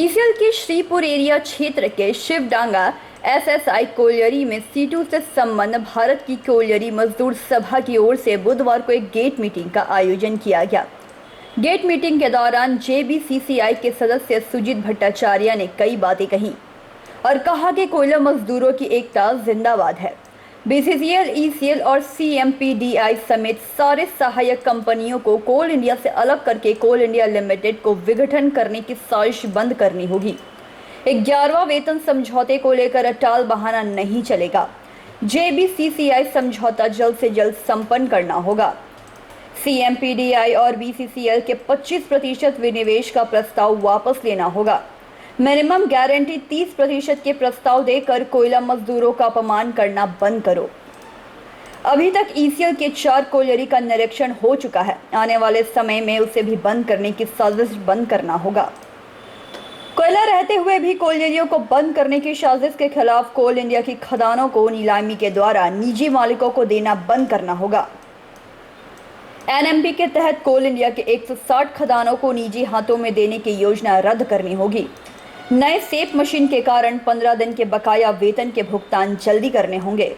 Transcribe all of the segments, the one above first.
ECL के Shripur area क्षेत्र के शिवडांगा एसएसआई कोलियरी में सीटू से संबंध भारत की कोलियरी मजदूर सभा की ओर से बुधवार को एक गेट मीटिंग का आयोजन किया गया। गेट मीटिंग के दौरान जेबीसीसीआई के सदस्य सुजीत भट्टाचार्य ने कई बातें कही और कहा कि कोयला मजदूरों की एकता जिंदाबाद है। बीसीसीएल, ईसीएल और सीएमपीडीआई समेत सारे सहायक कंपनियों को कोल इंडिया से अलग करके कोल इंडिया लिमिटेड को विघटन करने की साजिश बंद करनी होगी। 11वां वेतन समझौते को लेकर टाल बहाना नहीं चलेगा। जेबीसीसीआई समझौता जल्द से जल्द संपन्न करना होगा। सीएमपीडीआई और बीसीसीएल के 25% विनिवेश का प्रस्ताव वापस लेना होगा। मिनिमम गारंटी 30% के प्रस्ताव देकर कोयला मजदूरों का अपमान करना बंद करो। अभी तक ईसीएल के 4 कोयलरी का निरीक्षण हो चुका है। आने वाले समय में उसे भी बंद करने की साजिश बंद करना होगा। कोयला रहते हुए भी कोयलरियों को बंद करने की साजिश के खिलाफ कोल इंडिया की खदानों को नीलामी के द्वारा निजी मालिकों को देना बंद करना होगा। एनएमपी के तहत कोल इंडिया के 160 खदानों को निजी हाथों में देने की योजना रद्द करनी होगी। नए सेप मशीन के कारण 15 दिन के बकाया वेतन के भुगतान जल्दी करने होंगे।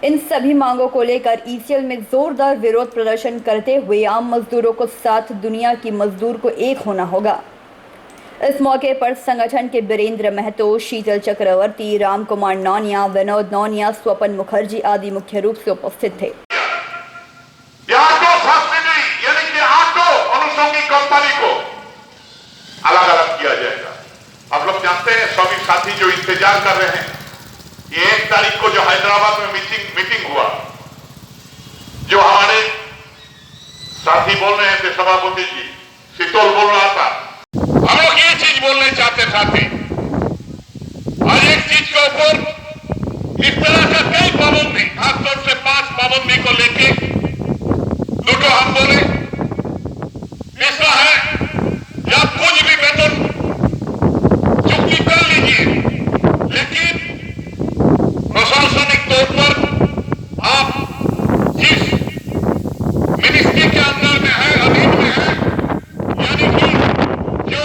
इन सभी मांगों को लेकर ईसीएल में जोरदार विरोध प्रदर्शन करते हुए आम मजदूरों को साथ दुनिया की मजदूर को एक होना होगा। इस मौके पर संगठन के बीरेंद्र महतो, शीतल चक्रवर्ती, राम कुमार नौनिया, विनोद नौनिया, स्वपन मुखर्जी आदि मुख्य रूप से उपस्थित थे। कंपनी को अलग अलग किया जाएगा। आप लोग जानते हैं, सभी साथी जो इंतजार कर रहे हैं, ये 1 तारीख को जो हैदराबाद में मीटिंग हुआ, जो हमारे साथी बोल रहे थे, सभापति जी शीतल बोल रहा था, हम लोग ये चीज बोलने चाहते साथी, हर एक चीज के ऊपर इस तरह का कई पाबंदी, खासतौर से 5 पाबंदी को लेके दुटो हम बोले। तीसरा है कि आप कुछ भी वेतन चुक्ति कर लीजिए, लेकिन प्रशासनिक तौर पर आप जिस मिनिस्ट्री के अंदर में है, अधीन में है, यानी कि जो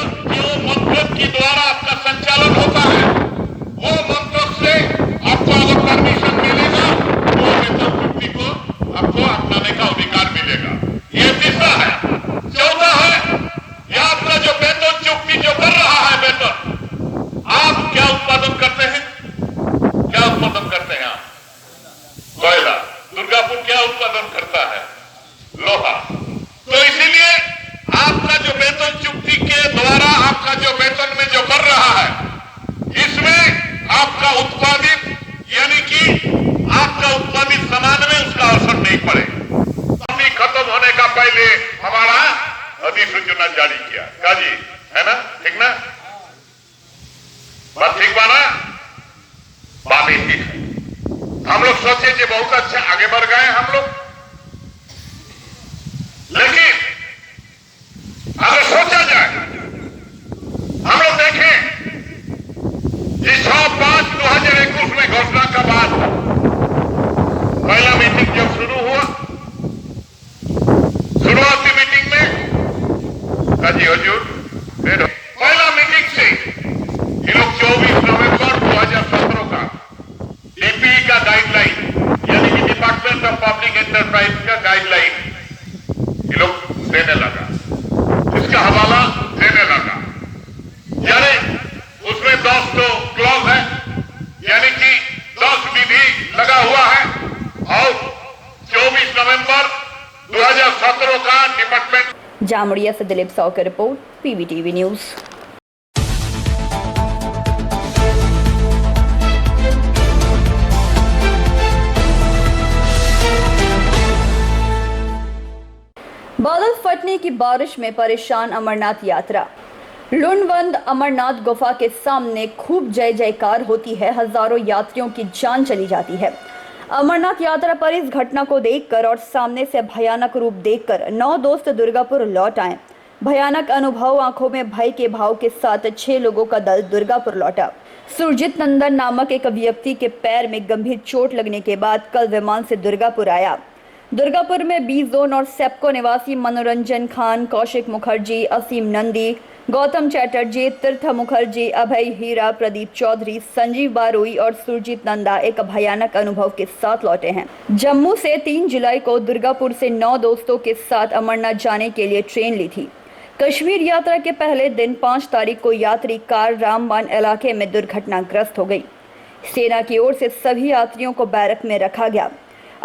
मंत्रों के द्वारा आपका संचालन होता है, वो मंत्रों से आपको अगर परमिशन मिलेगा, वो वेतन चुक्ति को आपको अपनाने का अधिकार मिलेगा। ये तीसरा है। चौथा है, यह आपका जो वेतन चुक्ति जो कर रहा है वेतन, आप क्या उत्पादन करते हैं? क्या उत्पादन करते हैं आप? कोयला। दुर्गापुर क्या उत्पादन करता है? लोहा। तो इसीलिए आपका जो वेतन चुक्ति के द्वारा आपका जो वेतन में जो कर रहा है, इसमें आपका उत्पादित यानी कि आपका उत्पादित सामान में उसका असर नहीं पड़े। खत्म होने का पहले हमारा अधिसूचना जारी किया। क्या जी, है ना? ठीक ना? बात ठीक बाना? बात ही ठीक है। हम लोग सोचे कि बहुत अच्छा आगे बढ़ गए हम लोग, लेकिन अगर सोचा जाए, हम लोग देखें कि 6/5/2021 में घोषणा का बाद पहला मीटिंग जब शुरू हुआ, शुरुआती मीटिंग में काजी हजूर पहला मीटिंग से ये लोग 24 नवंबर 2017 का डीपीई का गाइडलाइन यानी कि डिपार्टमेंट ऑफ पब्लिक एंटरप्राइज का गाइडलाइन ये लोग देने लगा, इसका हवाला देने लगा। यानी उसमें 10 तो क्लॉज है, यानी कि 10 विधि लगा हुआ है, और 24 नवंबर 2017 का डिपार्टमेंट। जामुड़िया से दिलीप साव की रिपोर्ट, पीवीटीवी न्यूज। बादल फटने की बारिश में परेशान अमरनाथ यात्रा। लुणवंद अमरनाथ गुफा के सामने खूब जय जयकार होती है, हजारों यात्रियों की जान चली जाती है। अमरनाथ यात्रा पर इस घटना को देखकर और सामने से भयानक रूप देखकर 9 दोस्त दुर्गापुर लौट आए। भयानक अनुभव, आंखों में भय के भाव के साथ 6 लोगों का दल दुर्गापुर लौटा। सुरजीत नंदन नामक एक व्यक्ति के पैर में गंभीर चोट लगने के बाद कल विमान से दुर्गापुर आया। दुर्गापुर में बी जोन और सेप्को निवासी मनोरंजन खान, कौशिक मुखर्जी, असीम नंदी, गौतम चैटर्जी, तीर्थ मुखर्जी, अभय हीरा, प्रदीप चौधरी, संजीव बारोई और सुरजीत नंदा एक भयानक अनुभव के साथ लौटे हैं। जम्मू से 3 जुलाई को दुर्गापुर से 9 दोस्तों के साथ अमरनाथ जाने के लिए ट्रेन ली थी। कश्मीर यात्रा के पहले दिन 5 तारीख को यात्री कार रामबान इलाके में दुर्घटनाग्रस्त हो गई। सेना की ओर से सभी यात्रियों को बैरक में रखा गया।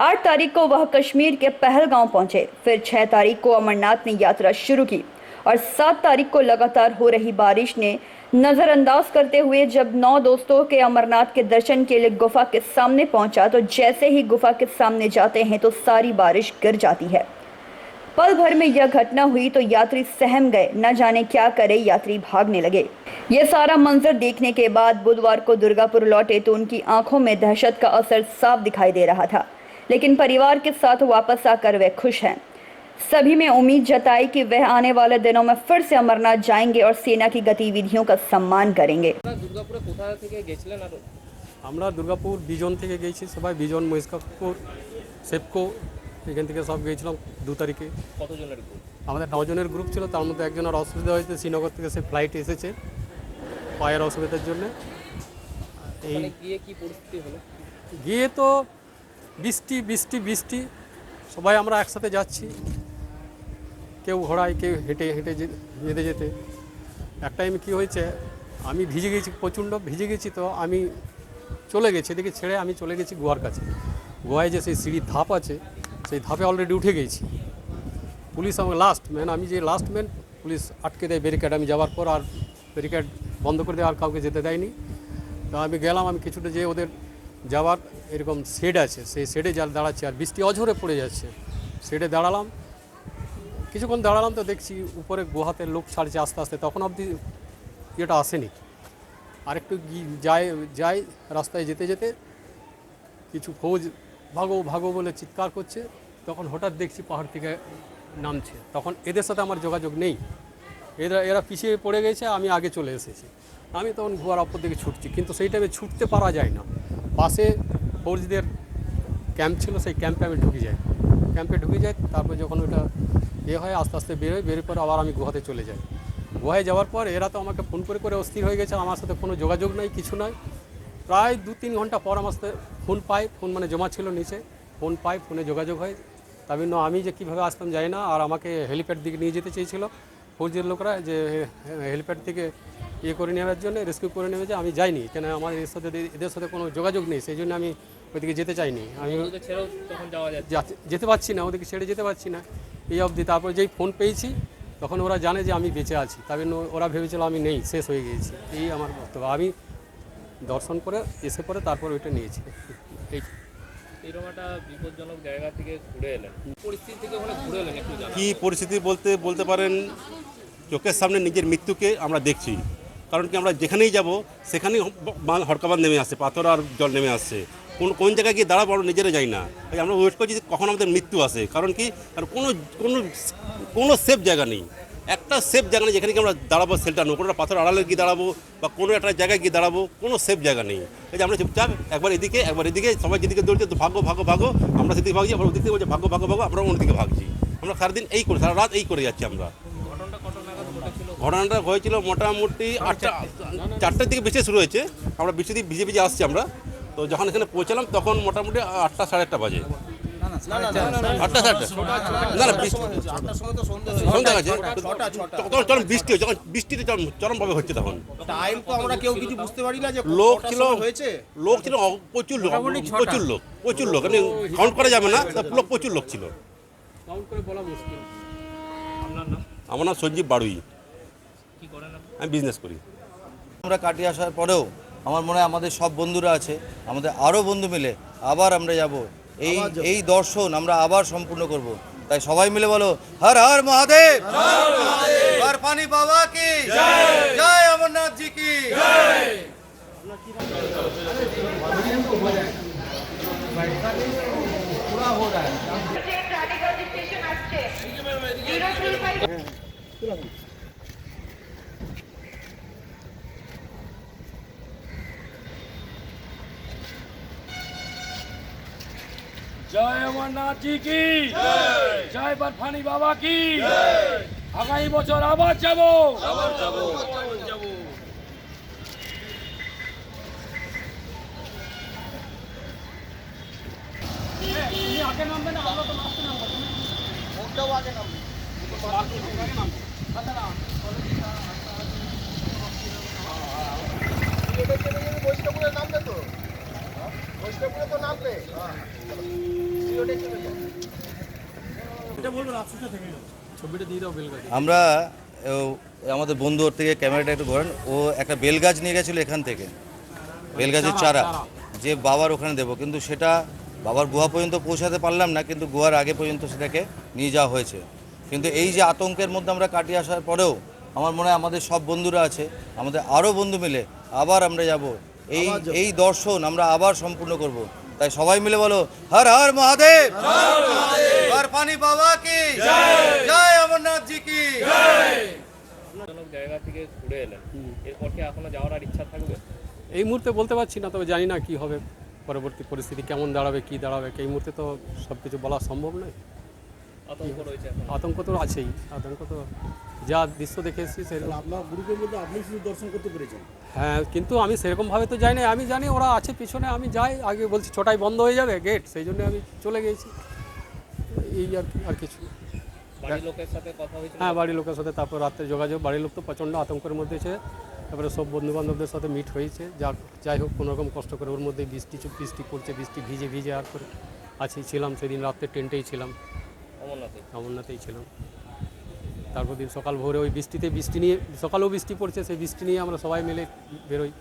8 तारीख को वह कश्मीर के पहलगांव पहुंचे। फिर 6 तारीख को अमरनाथ ने यात्रा शुरू की और 7 तारीख को लगातार हो रही बारिश ने नजरअंदाज करते हुए जब 9 दोस्तों के अमरनाथ के दर्शन के लिए गुफा के सामने पहुंचा तो जैसे ही गुफा के सामने जाते हैं तो सारी बारिश गिर जाती है। पल भर में यह घटना हुई तो यात्री सहम गए, न जाने क्या करे, यात्री भागने लगे। ये सारा मंजर देखने के बाद बुधवार को दुर्गापुर लौटे तो उनकी आंखों में दहशत का असर साफ दिखाई दे रहा था, लेकिन परिवार के साथ वापस आकर वे खुश हैं। सभी में उम्मीद जताई कि वह आने वाले दिनों में फिर से अमरनाथ जाएंगे और सेना की गतिविधियों का सम्मान करेंगे। দুর্গাপুরে কোথা থেকে গেছিলেন? আর আমরা দুর্গাপুর বিজন থেকে গেছি, সবাই বিজন, মহিষকাপুর, সেপকো, এখান থেকে সব গিয়েছিলাম 2 তারিখে। কতজনের গ্রুপ? আমাদের 9 জনের গ্রুপ ছিল, তার মধ্যে একজনের অসুবিধা হয়েছে, শ্রীনগর থেকে সে ফ্লাইট এসেছে পায়ের অসুবিধার জন্য। এই ওখানে গিয়ে কি পরিস্থিতি হলো? গিয়ে তো বৃষ্টি বৃষ্টি বৃষ্টি, সবাই আমরা একসাথে যাচ্ছি, কেউ ঘোড়ায়, কেউ হেঁটে হেঁটে যেতে যেতে এক টাইমে কী হয়েছে, আমি ভিজে গেছি, প্রচণ্ড ভিজে গেছি, তো আমি চলে গেছি এদিকে ছেড়ে, আমি চলে গেছি গোয়ার কাছে। গোয়ায় যে সেই সিঁড়ির ধাপ আছে, সেই ধাপে অলরেডি উঠে গেছি। পুলিশ আমাকে আমি যে লাস্ট ম্যান, পুলিশ আটকে দেয় ব্যারিকেড। আমি যাওয়ার পর আর ব্যারিকেড বন্ধ করে দেয়, আর কাউকে যেতে দেয়নি। তো আমি গেলাম, আমি কিছুটা যে ওদের যাওয়ার এরকম শেড আছে, সেই শেডে দাঁড়াচ্ছি, আর বৃষ্টি অঝরে পড়ে যাচ্ছে। শেডে দাঁড়ালাম, কিছুক্ষণ দাঁড়ালাম, তো দেখছি উপরে গুহাতে লোক ছাড়ছে আস্তে আস্তে। তখন অবধি ইয়েটা আসেনি। আরেকটু যাই রাস্তায় যেতে যেতে কিছু ফৌজ ভাগো ভাগো বলে চিৎকার করছে। তখন হঠাৎ দেখছি পাহাড় থেকে নামছে। তখন এদের সাথে আমার যোগাযোগ নেই, এরা পিছিয়ে পড়ে গেছে, আমি আগে চলে এসেছি। আমি তখন গুহার অপর দিকে ছুটছি, কিন্তু সেই টাইমে ছুটতে পারা যায় না। পাশে ফৌজদের ক্যাম্প ছিল, সেই ক্যাম্পে আমি ঢুকে যাই। তারপর যখন ওটা হয়, আস্তে আস্তে বেরোয় পরে আবার আমি গুহাতে চলে যাই। গুহায় যাওয়ার পর এরা তো আমাকে ফোন করে অস্থির হয়ে গেছে, আমার সাথে কোনো যোগাযোগ নাই, কিছু নয়। প্রায় 2-3 ঘন্টা পর আমার সাথে ফোন পাই, ফোন মানে জমা ছিল নিচে, ফোন পাই, ফোনে যোগাযোগ হয়। তার জন্য আমি যে কীভাবে আসতাম যাই না। আর আমাকে হেলিপ্যাড দিকে নিয়ে যেতে চেয়েছিল ফৌজের লোকরা, যে হেলিপ্যাড থেকে করে নেওয়ার জন্য, রেস্কিউ করে নেওয়ার জন্য। আমি যাইনি, কেন আমার এদের সাথে কোনো যোগাযোগ নেই, সেই জন্য আমি ওইদিকে যেতে চাইনি। আমি ছেড়েও তখন যাওয়া যেতে পারছি না, ওদিকে ছেড়ে যেতে পারছি না এই অবধি। তারপর যেই ফোন পেয়েছি তখন ওরা জানে যে আমি বেঁচে আছি, তার জন্য ওরা ভেবেছিল আমি নেই, শেষ হয়ে গিয়েছি। এই আমার বক্তব্য। আমি দর্শন করে এসে পরে তারপর ওইটা নিয়েছি। এরকম একটা বিপজ্জনক জায়গা থেকে ঘুরে এলেন, পরিস্থিতি থেকে ওখানে ঘুরে এলেন, একটু জানান। কী পরিস্থিতি বলতে পারেন, চোখের সামনে নিজের মৃত্যুকে আমরা দেখছি। কারণ কি, আমরা যেখানেই যাব সেখানেই হড়কাবাদ নেমে আসছে, পাথর আর জল নেমে আসছে। কোন জায়গায় গিয়ে দাঁড়াবো আমরা নিজেরা যাই না। তাই আমরা ওয়েট করছি কখন আমাদের মৃত্যু আসে। কারণ কি, কারণ কোনো সেফ জায়গা নেই, একটা সেফ জায়গা নেই যেখানে কি আমরা দাঁড়াবো, শেল্টার নেবো, কোনো একটা পাথর আড়ালে গিয়ে দাঁড়াবো বা কোনো একটা জায়গায় গিয়ে দাঁড়াবো, কোনো সেফ জায়গা নেই। এই যে আমরা চুপচাপ একবার এদিকে সবাই যেদিকে দৌড়ছে, তো ভাগো, আমরা সেদিকে ভাগছি, আবার ওদিক থেকে বলছে ভাগো, আমরা অন্যদিকে ভাগছি। আমরা সারাদিন সারা রাত এই করে যাচ্ছি আমরা। ঘটনাটা হয়েছিল মোটামুটি 4টার দিকে বৃষ্টি শুরু হয়েছে। আমরা বৃষ্টি দিয়ে ভিজে আসছি আমরা। তো যখন এখানে পৌঁছালাম তখন মোটামুটি 8টা সাড়ে 8টা বাজে। সন্ধ্যা গেছে, তখন বৃষ্টি হচ্ছে, যখন বৃষ্টিতে চরমভাবে হচ্ছে। তখন টাইম তো আমরা কেউ কিছু বুঝতে পারি না যে লোক ছিল প্রচুর লোক, মানে কাউন্ট করা যাবে না, প্রচুর লোক ছিল। কাউন্ট করে বলা মুশকিল। আপনার নাম? আমার নাম সঞ্জীব বাড়ুই, কি করেন আপনি? আমি বিজনেস করি। আমরা কাটিয়ে আসার পরেও আমার মনে হয় আমাদের সব বন্ধুরা আছে, আমাদের আরও বন্ধু মিলে আবার আমরা যাব, এই দর্শন আমরা আবার সম্পূর্ণ করব। তাই সবাই মিলে বলো, হর হর মহাদেব, হর পানি বাবা কি জয়, অমরনাথ জি কি জয়। जय अमरनाथ जी की जय, जय बर्फानी बाबा की जय। আগামী বছর আবার যাবো। ছবিটা দিয়ে দাও বেলগাছি। আমরা আমাদের বন্ধু ওর থেকে ক্যামেরাটা একটু ধরেন, ও একটা বেলগাছ নিয়ে গেছিলো এখান থেকে, বেলগাছের চারা, যে বাবার ওখানে দেবো, কিন্তু সেটা বাবার গুহা পর্যন্ত পৌঁছাতে পারলাম না, কিন্তু গুহার আগে পর্যন্ত সেটাকে নিয়ে যাওয়া হয়েছে। কিন্তু এই যে আতঙ্কের মধ্যে আমরা কাটিয়ে আসার পরেও আমার মনে হয় আমাদের সব বন্ধুরা আছে, আমাদের আরও বন্ধু মিলে আবার আমরা যাব, এই দর্শন আমরা আবার সম্পূর্ণ করব। তাই সবাই মিলে বলো, হর হর মহাদেব, হর পানি বাবা কি জয়, অমরনাথ জি কি জনক জায়গা থেকে ঘুরে এলেন, এরপর কি এখনো যাওয়ার আর ইচ্ছা থাকবে? এই মুহূর্তে বলতে পারছি না, তবে জানি না কি হবে, পরবর্তী পরিস্থিতি কেমন দাঁড়াবে, কি দাঁড়াবে, এই মুহূর্তে তো সব কিছু বলা সম্ভব নয়। আতঙ্ক রয়েছে এখন। আতঙ্ক তো আছেই, আতঙ্ক তো যা দৃশ্য দেখে এসেছি সেরকম। আপনার গ্রুপের মধ্যে আপনি শুধু দর্শন করতে পেরেছেন? হ্যাঁ, কিন্তু আমি সেরকমভাবে তো যাই না, আমি জানি ওরা আছে পিছনে, আমি যাই, আগে বলছি ছোটাই বন্ধ হয়ে যাবে গেট, সেই জন্য আমি চলে গিয়েছি, এই আর কি, আর কিছু। বাড়ির লোকের সাথে কথা হয়েছিল? হ্যাঁ, বাড়ির লোকের সাথে, তারপর রাত্রে যোগাযোগ, বাড়ির লোক তো প্রচণ্ড আতঙ্কের মধ্যে আছে, তারপরে সব বন্ধুবান্ধবদের সাথে মিট হয়েছে, যাই হোক কোনোরকম কষ্ট করে, ওর মধ্যে বৃষ্টি পড়ছে, বৃষ্টি ভিজে ভিজে আর করে আছি, ছিলাম সেদিন রাত্রে টেন্টেই ছিলাম, অমরনাথেই ছিলাম। তারপর দিন সকাল ভোরে ওই বৃষ্টি নিয়ে, সকালেও বৃষ্টি পড়ছে, সেই বৃষ্টি নিয়ে আমরা সবাই মিলে বেরোই।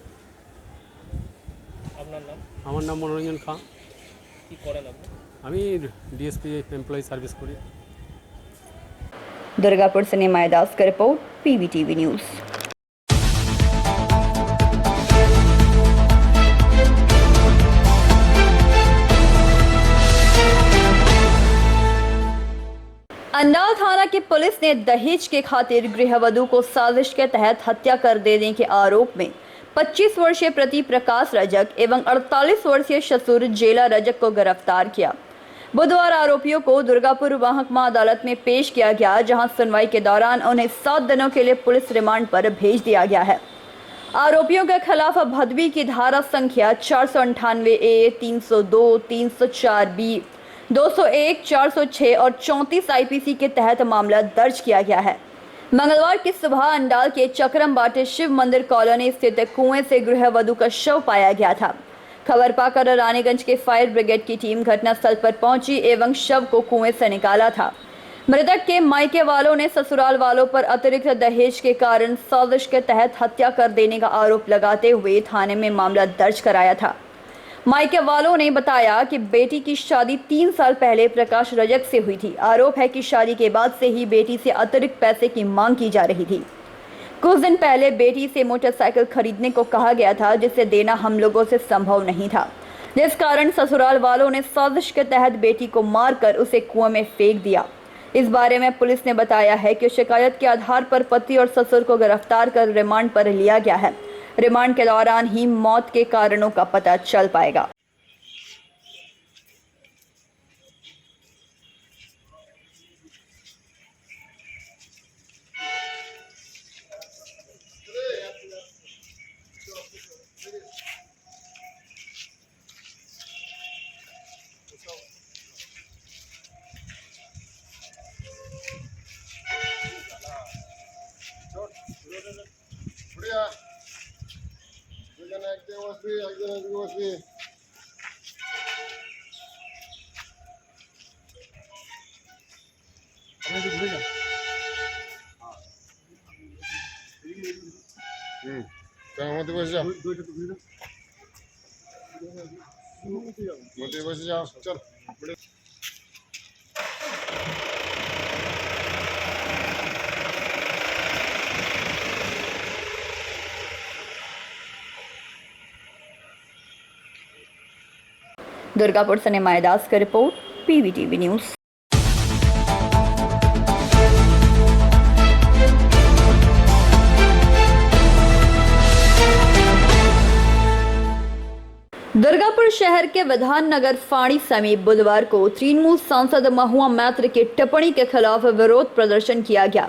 আপনার নাম? আমার নাম মনোরঞ্জন খাঁ। কি করেন আপনি? আমি ডিএসপি এমপ্লয়ি সার্ভিস করি। दुर्गापुर से निमाय दास का रिपोर्ट, पीवीटीवी न्यूज़। अंडाल थाना की पुलिस ने दहेज के खातिर गृहवधू को साजिश के तहत हत्या कर देने के आरोप में 25 वर्षीय प्रति प्रकाश रजक एवं 48 वर्षीय शसूर जेला रजक को गिरफ्तार किया। बुधवार आरोपियों को दुर्गापुर महकमा अदालत में पेश किया गया, जहां सुनवाई के दौरान उन्हें 7 दिनों के लिए पुलिस रिमांड पर भेज दिया गया है। आरोपियों के खिलाफ भदवी की धारा संख्या 498A, 302, 304B, 201, 406 और 34 आईपीसी के तहत मामला दर्ज किया गया है। मंगलवार की सुबह अंडाल के चक्रम बाटे शिव मंदिर कॉलोनी स्थित कुएं से गृहवधू का शव पाया गया था। खबर पाकर रानीगंज के फायर ब्रिगेड की टीम घटनास्थल पर पहुंची एवं शव को कुएं से निकाला था। मृतक के मायके वालों ने ससुराल वालों पर अतिरिक्त दहेज के कारण साजिश के तहत हत्या कर देने का आरोप लगाते हुए थाने में मामला दर्ज कराया था। मायके वालों ने बताया कि बेटी की शादी 3 साल पहले प्रकाश रजक से हुई थी। आरोप है कि शादी के बाद से ही बेटी से अतिरिक्त पैसे की मांग की जा रही थी। कुछ दिन पहले बेटी से मोटरसाइकिल खरीदने को कहा गया था, जिसे देना हम लोगों से संभव नहीं था, जिस कारण ससुराल वालों ने साजिश के तहत बेटी को मारकर उसे कुएं में फेंक दिया। इस बारे में पुलिस ने बताया है कि शिकायत के आधार पर पति और ससुर को गिरफ्तार कर रिमांड पर लिया गया है। रिमांड के दौरान ही मौत के कारणों का पता चल पाएगा। बढ़िया একজন বসবি, একজন এদিকে বসবি। মধ্যে বসে যাও, মধ্যে বসে যাও, চল। दुर्गापुर से निमाय दास का रिपोर्ट, पीवीटीवी न्यूज़। दुर्गापुर शहर के विधान नगर फाणी समीप बुधवार को तृणमूल सांसद महुआ मैत्र की टिप्पणी के खिलाफ विरोध प्रदर्शन किया गया।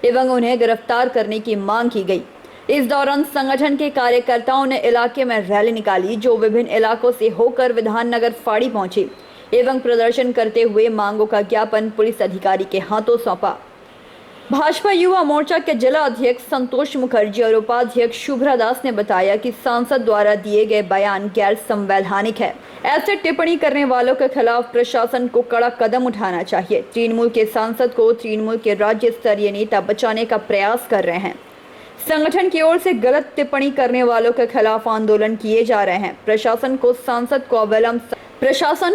एवं उन्हें गिरफ्तार करने की मांग की गई। इस दौरान संगठन के कार्यकर्ताओं ने इलाके में रैली निकाली, जो विभिन्न इलाकों से होकर विधाननगर फाड़ी पहुंची एवं प्रदर्शन करते हुए मांगों का ज्ञापन पुलिस अधिकारी के हाथों सौंपा। भाजपा युवा मोर्चा के जिला अध्यक्ष संतोष मुखर्जी और उपाध्यक्ष शुभ्रा दास ने बताया कि सांसद द्वारा दिए गए बयान गैर संवैधानिक है। ऐसे टिप्पणी करने वालों के खिलाफ प्रशासन को कड़ा कदम उठाना चाहिए। तृणमूल के सांसद को तृणमूल के राज्य स्तरीय नेता बचाने का प्रयास कर रहे हैं। संगठन की ओर से गलत टिप्पणी करने वालों के खिलाफ आंदोलन किए जा रहे हैं। प्रशासन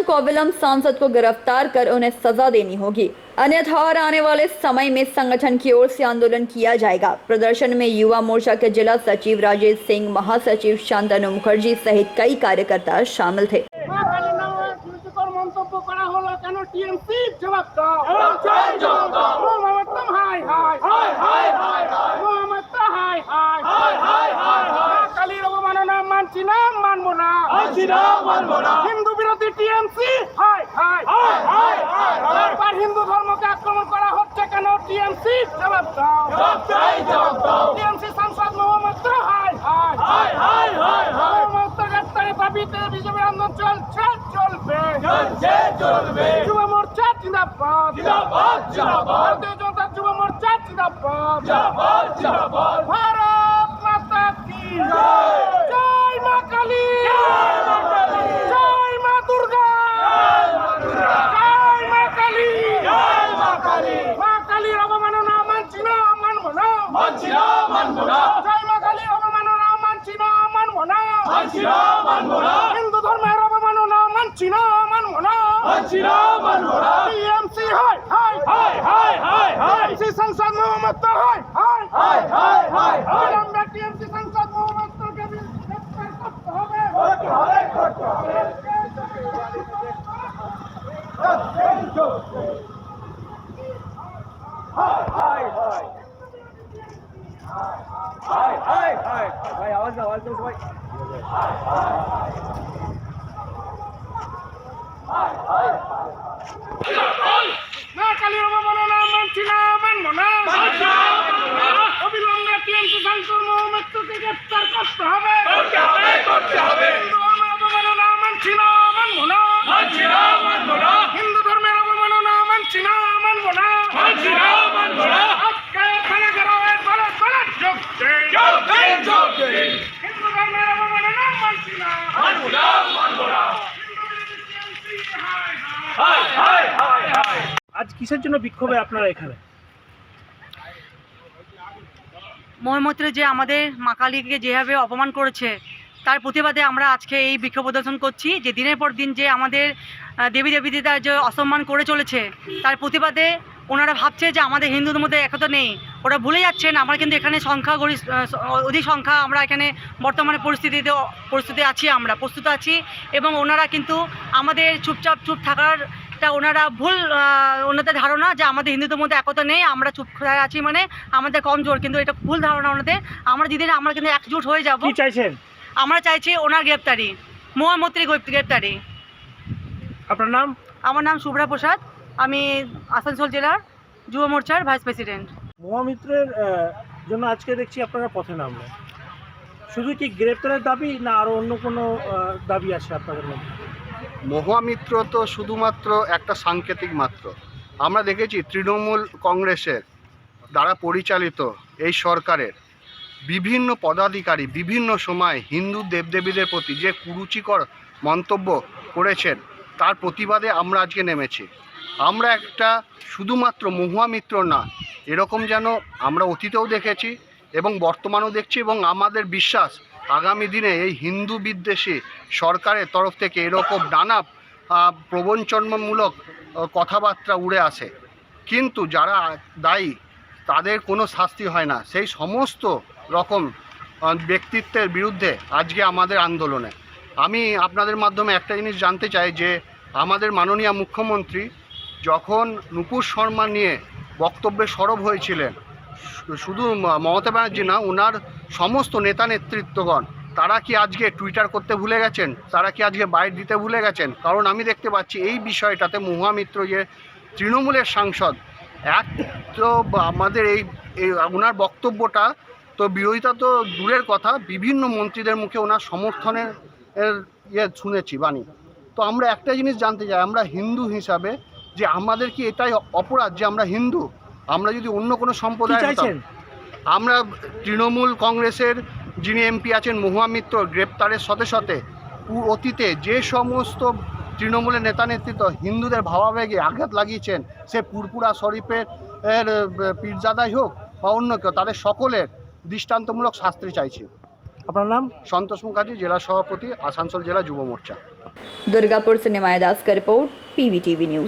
को अविलंब सांसद को गिरफ्तार कर उन्हें सजा देनी होगी, अन्यथा आने वाले समय में संगठन की ओर से आंदोलन किया जाएगा। प्रदर्शन में युवा मोर्चा के जिला सचिव राजेश सिंह, महासचिव शांतनु मुखर्जी सहित कई कार्यकर्ता शामिल थे। মন্তব্য করা হলো কেন? টিএমসি জবাব দাও। কালীর অবমাননা মানছি না, মানবো না। হিন্দু বিরোধী টিএমসি আর হিন্দু ধর্মকে আক্রমণ করা হচ্ছে কেন? টিএমসি জবাব দাও। টিএমসি সাংসদ মোহাম্মদ গ্রেপ্তারের দাবিতে বিজেপি আন্দোলন চলছে, চলবে। যুব মোর্চা জিন্দাবাদ, ভারতীয় জনতা যুব মোর্চা জিন্দাবাদ। ভারত মাতা কি জয়, মা কালী, জয় মা দুর্গা, জয় মা কালী, মা কালীর অবমাননা মানছি না, মানবো না। জয় মা কালীর অবমাননা মানছি না, মানবো না। হিন্দু ধর্মের অবমাননা মানছি না, মানবো না। টিএমসি টিএমসি সংসদ মোহাম্মদ বিলম্বে টিএমসি সংসদ মোহাম্মদকে গ্রেফতার করতে হবে। না কালীর অবমাননা মানছি না, মানবো না। অবিলম্বে টিএমসি সাংসদ মোহাম্মদকে গ্রেফতার করতে হবে। হিন্দু ধর্মের অবমাননা মানছি না, মানবো না। হিন্দু ধর্মের অবমাননা মানছি না, মানবো না। আজকে এখানে গেরোয় গলত গলত যোগ দেই। হিন্দু ধর্মের অবমাননা মানছি না, মানবো না। আজ কিসের জন্য বিক্ষোভে আপনারা এখানে? মহিমত্রে যে আমাদের মা কালীকে যেভাবে অপমান করেছে তার প্রতিবাদে আমরা আজকে এই বিক্ষোভ প্রদর্শন করছি। যে দিনের পর দিন যে আমাদের দেবী দেবীদের যে অসম্মান করে চলেছে তার প্রতিবাদে ওনারা ভাবছে যে আমাদের হিন্দুদের মধ্যে একতা নেই, ওরা ভুলে যাচ্ছেন আমরা কিন্তু এখানে অধিক সংখ্যা আমরা এখানে বর্তমানে পরিস্থিতি আছি, আমরা প্রস্তুত আছি। এবং ওনারা কিন্তু আমাদের চুপ থাকার ওনারা ভুল, ওনাদের ধারণা যে আমাদের হিন্দুদের মধ্যে একতা নেই, আমরা চুপ আছি মানে আমাদের কমজোর, কিন্তু এটা ভুল ধারণা ওনাদের। আমরা আমরা কিন্তু একজোট হয়ে যাব। কি চাইছেন? আমরা চাইছি ওনার গ্রেপ্তারি, মহামন্ত্রী গ্রেপ্তারি। আপনার নাম? আমার নাম শুভ্রা প্রসাদ, আমি আসানসোল জেলার যুব মোর্চার ভাইস প্রেসিডেন্ট। মহামিত্রের জন্য আজকে দেখছি আপনারা পথে নামলেন। শুধু কি গ্রেপ্তারের দাবি না আরও অন্য কোনো দাবি আছে আপনাদের মধ্যে? মহামিত্র তো শুধুমাত্র একটা সাংকেতিক মাত্র। আমরা দেখেছি তৃণমূল কংগ্রেসের দ্বারা পরিচালিত এই সরকারের বিভিন্ন পদাধিকারী বিভিন্ন সময় হিন্দু দেবদেবীদের প্রতি যে কুরুচিকর মন্তব্য করেছেন তার প্রতিবাদে আমরা আজকে নেমেছি। আমরা একটা শুধুমাত্র মহামিত্র না, এরকম যেন আমরা অতীতেও দেখেছি এবং বর্তমানেও দেখছি, এবং আমাদের বিশ্বাস আগামী দিনে এই হিন্দু বিদ্বেষী সরকারের তরফ থেকে এরকম নানা প্রবঞ্চনামূলক কথাবার্তা উড়ে আসে, কিন্তু যারা দায়ী তাদের কোনো শাস্তি হয় না। সেই সমস্ত রকম ব্যক্তিত্বের বিরুদ্ধে আজকে আমাদের আন্দোলনে আমি আপনাদের মাধ্যমে একটা জিনিস জানতে চাই যে আমাদের মাননীয় মুখ্যমন্ত্রী যখন নুপুর শর্মা নিয়ে বক্তব্যে সরব হয়েছিলেন, শুধু মমতা ব্যানার্জি না, ওনার সমস্ত নেতা নেতৃত্বগণ তারা কি আজকে টুইটার করতে ভুলে গেছেন? তারা কি আজকে বাইট দিতে ভুলে গেছেন? কারণ আমি দেখতে পাচ্ছি এই বিষয়টাতে মহামিত্র যে তৃণমূলের সাংসদ এক তো আমাদের এই ওনার বক্তব্যটা তো বিরোধিতা তো দূরের কথা, বিভিন্ন মন্ত্রীদের মুখে ওনার সমর্থনের শুনেছি বাণী। তো আমরা একটা জিনিস জানতে চাই, আমরা হিন্দু হিসাবে যে আমাদের কি এটাই অপরাধ যে আমরা হিন্দু? আমরা যদি অন্য কোনো সম্প্রদায় হতাম, আমরা তৃণমূল কংগ্রেসের যিনি এমপি আছেন মহুয়া মিত্র গ্রেপ্তারের সাথে সাথে অতীতে যে সমস্ত তৃণমূলের নেতা নেতৃত্ব হিন্দুদের ভাবাবেগে আঘাত লাগিয়েছেন, সে পুরপুরা শরীফের পীরজাদাই হোক বা অন্য কেউ, তাদের সকলের দৃষ্টান্তমূলক শাস্তি চাইছি। আপনার নাম? সন্তোষ মুখার্জি, জেলা সভাপতি, আসানসোল জেলা যুব মোর্চা। दुर्गापुर से निमाय दास का report, PVTV news.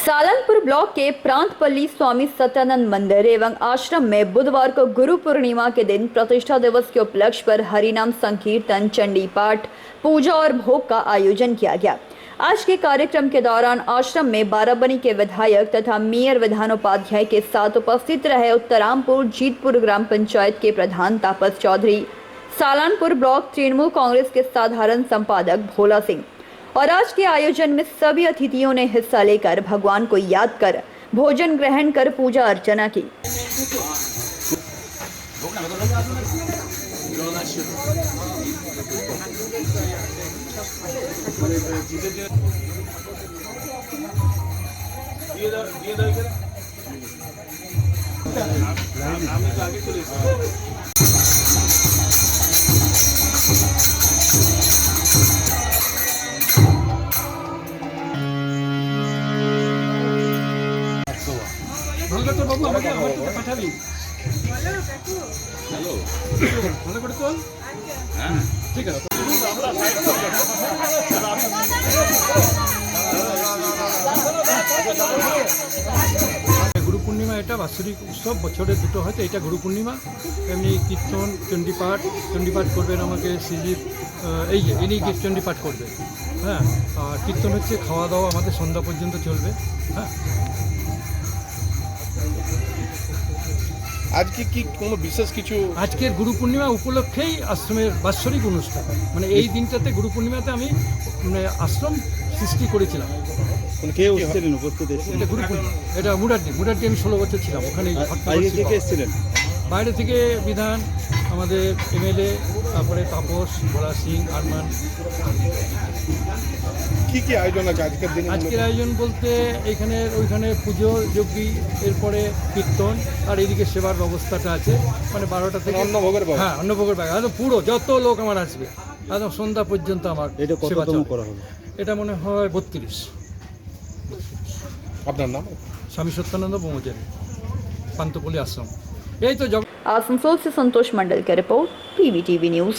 Salanpur block के प्रांतपल्ली स्वामी सत्यानंद मंदिर एवं आश्रम में बुधवार को गुरु पूर्णिमा के दिन प्रतिष्ठा दिवस के उपलक्ष्य पर हरिनाम संकीर्तन, चंडी पाठ, पूजा और भोग का आयोजन किया गया। आज के कार्यक्रम के दौरान आश्रम में बाराबनी के विधायक तथा मेयर विधानोपाध्याय के साथ उपस्थित रहे उत्तरामपुर जीतपुर ग्राम पंचायत के प्रधान तापस चौधरी, सालनपुर ब्लॉक तृणमूल कांग्रेस के साधारण संपादक भोला सिंह। और आज के आयोजन में सभी अतिथियों ने हिस्सा लेकर भगवान को याद कर भोजन ग्रहण कर पूजा अर्चना की। গুরু পূর্ণিমা এটা বাৎসরিক উৎসব, বছরে দুটো হয়তো, এটা গুরু পূর্ণিমা। এমনি কীর্তন, চণ্ডীপাঠ করবেন আমাকে শ্রীজিৎ, এই যে ইনি চণ্ডীপাঠ করবে। হ্যাঁ, আর কীর্তন হচ্ছে, খাওয়া দাওয়া আমাদের সন্ধ্যা পর্যন্ত চলবে। হ্যাঁ, আজকে কি কোনো বিশেষ কিছু? আজকের গুরু পূর্ণিমা উপলক্ষেই আশ্রমের বাৎসরিক অনুষ্ঠান, মানে এই দিনটাতে গুরু পূর্ণিমাতে আমি মানে আশ্রম সৃষ্টি করেছিলাম। কে এসেছিলেন উপস্থিত? এটা গুরু পূর্ণিমা, এটা মুরাড্ডি আমি 16 বছর ছিলাম ওখানে। এসেছিলেন বাইরে থেকে বিধান, আমাদের MLA, তারপরে তাপস, ভোলা সিং, আরমান। কি কি আয়োজন আছে আজকের দিনে? আজকের আয়োজন বলতে ওইখানে পুজো যজ্ঞী, এরপরে কীর্তন, আর এদিকে সেবার ব্যবস্থাটা আছে, মানে 12টা থেকে অন্নভোগের ব্যবস্থা। হ্যাঁ, অন্নভোগের ব্যবস্থা একদম পুরো, যত লোক আমার আসবে একদম সন্ধ্যা পর্যন্ত আমার সেবা করা হবে। এটা মনে হয় 32। আপনার নাম? स्वामी सत्यानंद ब्रह्मचारी, पांतपल्ली आश्रम। यही तो जब आसनसोल से संतोष मंडल की रिपोर्ट, PVTV न्यूज।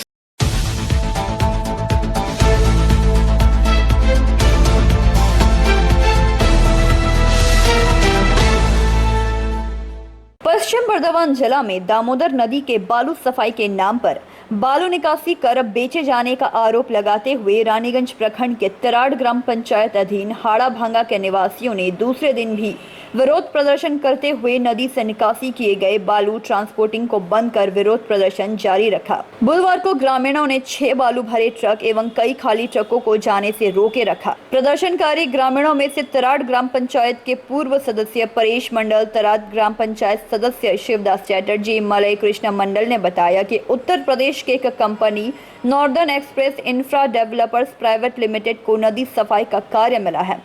पश्चिम बर्धमान जिला में दामोदर नदी के बालू सफाई के नाम पर बालू निकासी कर बेचे जाने का आरोप लगाते हुए रानीगंज प्रखंड के तराड़ ग्राम पंचायत अधीन हाड़ा भांगा के निवासियों ने दूसरे दिन भी विरोध प्रदर्शन करते हुए नदी से निकासी किए गए बालू ट्रांसपोर्टिंग को बंद कर विरोध प्रदर्शन जारी रखा। बुधवार को ग्रामीणों ने 6 बालू भरे ट्रक एवं कई खाली ट्रकों को जाने से रोके रखा। प्रदर्शनकारी ग्रामीणों में से तराड़ ग्राम पंचायत के पूर्व सदस्य परेश मंडल, तराड़ ग्राम पंचायत सदस्य शिवदास चैटर्जी, मलय कृष्ण मंडल ने बताया कि उत्तर प्रदेश की एक company northern express infra developers private limited को नदी सफाई का कार्य मिला है,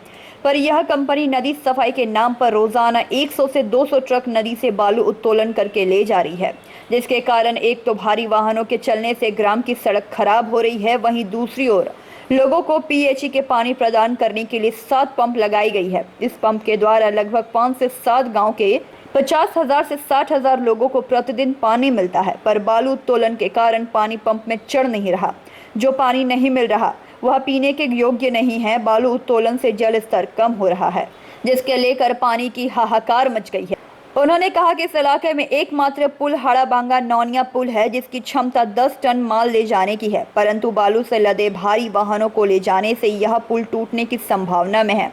पर यह कंपनी नदी सफाई के नाम पर रोजाना 100 से 200 ट्रक नदी से बालू उत्तोलन करके ले जा रही है, जिसके कारण एक तो भारी वाहनों के चलने से ग्राम की सड़क खराब हो रही है, वहीं दूसरी ओर लोगों को PHE के पानी प्रदान करने के लिए 7 पंप लगाई गई है। इस पंप के द्वारा लगभग 5 से 7 गाँव के 50,000 से 60,000 लोगों को प्रतिदिन पानी मिलता है, पर बालू उत्तोलन के कारण पानी पंप में चढ़ नहीं रहा। जो पानी नहीं मिल रहा वह पीने के योग्य नहीं है। बालू उत्तोलन से जल स्तर कम हो रहा है, जिसके लेकर पानी की हाहाकार मच गई है। उन्होंने कहा कि इस इलाके में एकमात्र पुल हाड़ा बांगा नौनिया पुल है, जिसकी क्षमता 10 टन माल ले जाने की है, परंतु बालू से लदे भारी वाहनों को ले जाने से यह पुल टूटने की संभावना में है।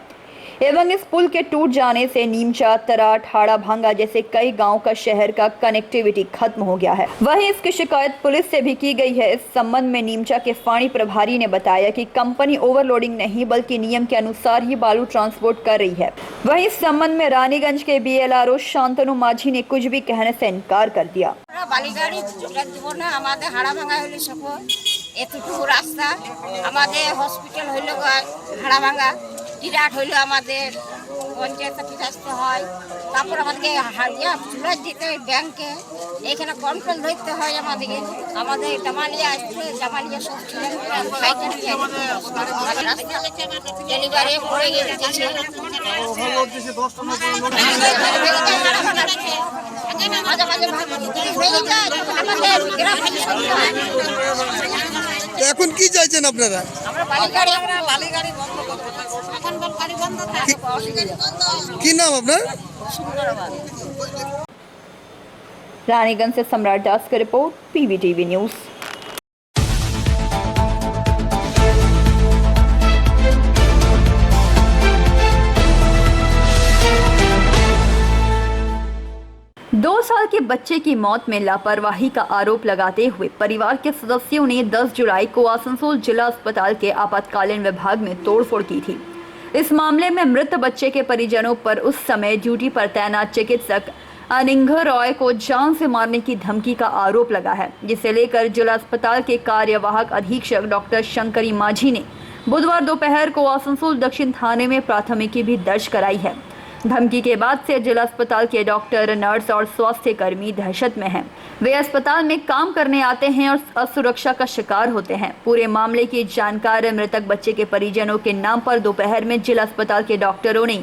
एवं इस पुल के टूट जाने से नीमचा, तरा, ठाड़ा भांगा जैसे कई गांव का शहर का कनेक्टिविटी खत्म हो गया है। वहीं इसकी शिकायत पुलिस से भी की गई है। इस संबंध में नीमचा के फाणी प्रभारी ने बताया कि कंपनी ओवरलोडिंग नहीं बल्कि नियम के अनुसार ही बालू ट्रांसपोर्ट कर रही है। वहीं इस संबंध में रानीगंज के BLRO शांतनु माझी ने कुछ भी कहने से इनकार कर दिया। বালিগাড়ি দিব না, আমাদের হাড়া ভাঙা হইলে সকল এতটুকু রাস্তা, আমাদের হসপিটাল হইল হাড়া ভাঙা, বিরাট হইল আমাদের পঞ্চায়েত অফিস আসতে হয়, তারপর আমাদেরকে হাড়িয়া চুলার দিতে হয় ব্যাংকে, এখানে কন্ট্রোল ধরতে হয় আমাদেরকে। আমাদের জামালিয়া আসছে, জামালিয়া সব ছিলেন ডেলিভারি পড়ে গেছে। এখন কি চাইছেন আপনারা? কি নাম আপনার? रानीगंज से सम्राट दास की रिपोर्ट, PVTV न्यूज। दो साल के बच्चे की मौत में लापरवाही का आरोप लगाते हुए परिवार के सदस्यों ने 10 जुलाई को आसनसोल जिला अस्पताल के आपातकालीन विभाग में तोड़फोड़ की थी। इस मामले में मृत बच्चे के परिजनों पर उस समय ड्यूटी पर तैनात चिकित्सक अनिंघ रॉय को जान से मारने की धमकी का आरोप लगा है, जिसे लेकर जिला अस्पताल के कार्यवाहक अधीक्षक डॉक्टर शंकरी माझी ने बुधवार दोपहर को आसनसोल दक्षिण थाने में प्राथमिकी भी दर्ज कराई है। धमकी के बाद से जिला अस्पताल के डॉक्टर, नर्स और स्वास्थ्य कर्मी दहशत में हैं। वे अस्पताल में काम करने आते हैं और असुरक्षा का शिकार होते हैं। पूरे मामले की जानकारी मृतक बच्चे के परिजनों के नाम पर दोपहर में जिला अस्पताल के डॉक्टरों ने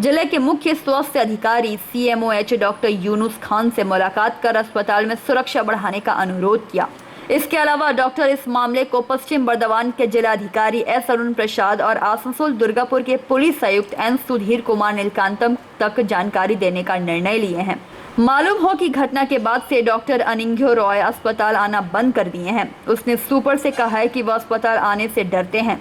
जिले के मुख्य स्वास्थ्य अधिकारी CMOH डॉक्टर यूनुस खान से मुलाकात कर अस्पताल में सुरक्षा बढ़ाने का अनुरोध किया। इसके अलावा डॉक्टर इस मामले को पश्चिम बर्दवान के जिलाधिकारी S अरुण प्रसाद और आसनसोल दुर्गापुर के पुलिस आयुक्त N सुधीर कुमार नीलकांतम तक जानकारी देने का निर्णय लिए हैं। मालूम हो कि घटना के बाद से डॉक्टर अनिंघ रॉय अस्पताल आना बंद कर दिए हैं। उसने सुपर से कहा है कि वह अस्पताल आने से डरते हैं।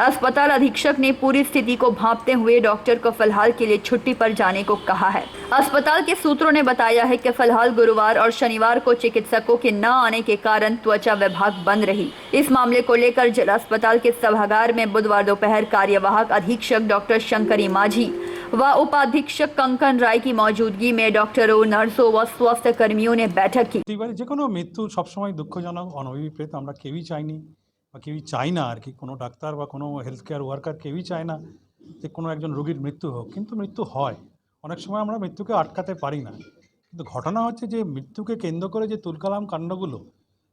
अस्पताल अधीक्षक ने पूरी स्थिति को भांपते हुए डॉक्टर को फिलहाल के लिए छुट्टी पर जाने को कहा है। अस्पताल के सूत्रों ने बताया है कि फिलहाल गुरुवार और शनिवार को चिकित्सकों के न आने के कारण त्वचा विभाग बंद रही। इस मामले को लेकर जिला अस्पताल के सभागार में बुधवार दोपहर कार्यवाहक अधीक्षक डॉक्टर शंकरी माझी व उपाधीक्षक कंकन राय की मौजूदगी में डॉक्टरों, नर्सों व स्वास्थ्य कर्मियों ने बैठक की। যে কোনো মৃত্যু সবসময় দুঃখজনক, অনভিপ্রেত, আমরা কেউই চাইনি বা কেউই চাই না আর কি। কোনো ডাক্তার বা কোনো হেলথ কেয়ার ওয়ার্কার কেউই চায় না যে কোনো একজন রোগীর মৃত্যু হোক, কিন্তু মৃত্যু হয়। অনেক সময় আমরা মৃত্যুকে আটকাতে পারি না, কিন্তু ঘটনা হচ্ছে যে মৃত্যুকে কেন্দ্র করে যে তুলকালাম কাণ্ডগুলো,